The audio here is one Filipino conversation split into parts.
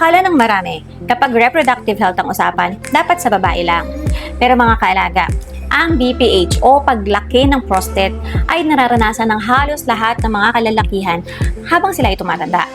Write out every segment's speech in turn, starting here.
Akala ng marami, kapag reproductive health ang usapan, dapat sa babae lang. Pero mga kaalaga, ang BPH o paglaki ng prostate ay nararanasan ng halos lahat ng mga kalalakihan habang sila ay tumatanda.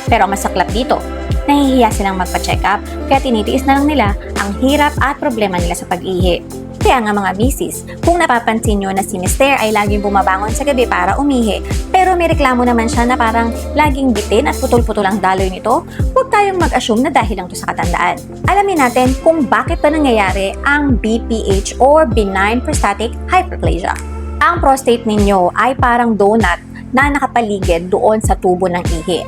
Pero ang masaklap dito, nahihiya silang magpa-check up kaya tinitiis na lang nila ang hirap at problema nila sa pag-ihi. Kaya nga mga misis, kung napapansin nyo na si Mister ay laging bumabangon sa gabi para umihi, pero may reklamo naman siya na parang laging bitin at putol-putol ang daloy nito, huwag tayong mag-assume na dahil lang to sa katandaan. Alamin natin kung bakit ba nangyayari ang BPH or Benign Prostatic Hyperplasia. Ang prostate ninyo ay parang donut na nakapaligid doon sa tubo ng ihi.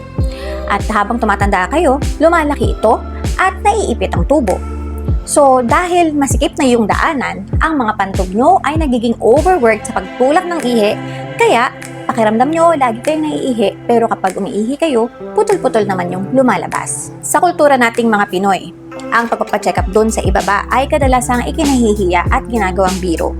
At habang tumatanda kayo, lumalaki ito at naiipit ang tubo. So, dahil masikip na yung daanan, ang mga pantog nyo ay nagiging overworked sa pagtulak ng ihi, kaya pakiramdam nyo lagi kayong naiihi, pero kapag umiihi kayo, putol-putol naman yung lumalabas. Sa kultura nating mga Pinoy, ang pagpapacheck up doon sa ibaba ay kadalasang ikinahihiya at ginagawang biro.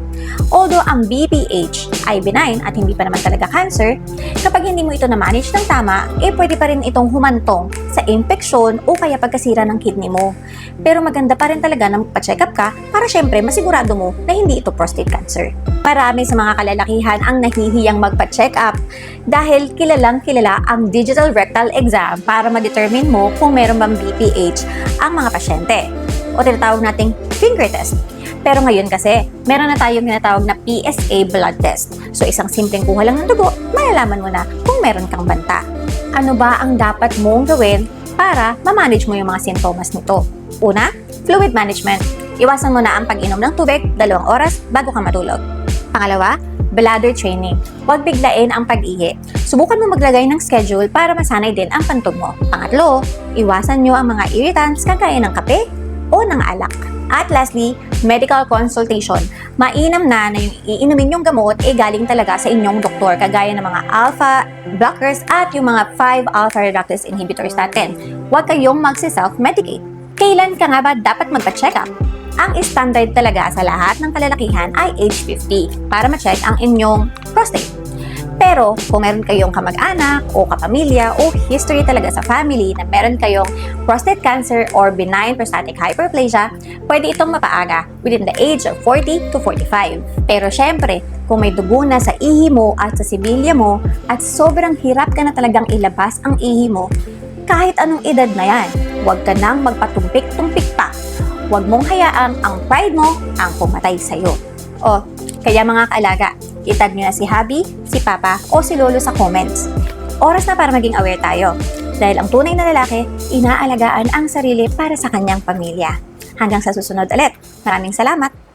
Although ang BPH ay benign at hindi pa naman talaga cancer, kapag hindi mo ito na-manage ng tama, pwede pa rin itong humantong sa infeksyon o kaya pagkasira ng kidney mo. Pero maganda pa rin talaga na magpa-check up ka para syempre masigurado mo na hindi ito prostate cancer. Marami sa mga kalalakihan ang nahihiyang magpa-check up dahil kilalang kilala ang digital rectal exam para ma-determine mo kung meron bang BPH ang mga pasyente o tinatawag nating finger test. Pero ngayon kasi, meron na tayong tinatawag na PSA blood test. So isang simpleng kuha lang ng dugo, malalaman mo na kung meron kang banta. Ano ba ang dapat mong gawin para ma-manage mo yung mga sintomas nito? Una, fluid management. Iwasan mo na ang pag-inom ng tubig 2 oras bago ka matulog. Pangalawa, bladder training. Huwag biglain ang pag-ihi. Subukan mo maglagay ng schedule para masanay din ang pantog mo. Pangatlo, iwasan nyo ang mga irritants kagaya ng kape o ng alak. At lastly, medical consultation. Mainam na yung iinumin yung gamot galing talaga sa inyong doktor kagaya ng mga alpha blockers at yung mga 5-alpha reductase inhibitors natin. Huwag kayong magsi-self-medicate. Kailan ka nga ba dapat magpa-check up? Ang standard talaga sa lahat ng kalalakihan ay age 50 para ma-check ang inyong prostate. Pero kung meron kayong kamag-anak o kapamilya o history talaga sa family na meron kayong prostate cancer or benign prostatic hyperplasia, pwede itong mapaaga within the age of 40 to 45. Pero syempre, kung may dugo na sa ihi mo at sa sibilya mo at sobrang hirap ka na talagang ilabas ang ihi mo, kahit anong edad na yan, huwag ka nang magpatumpik-tumpik pa. Huwag mong hayaang ang pride mo ang pumatay sa'yo. O, kaya mga kaalaga, itag nyo na si Habi, si Papa o si Lolo sa comments. Oras na para maging aware tayo. Dahil ang tunay na lalaki, inaalagaan ang sarili para sa kanyang pamilya. Hanggang sa susunod ulit. Maraming salamat!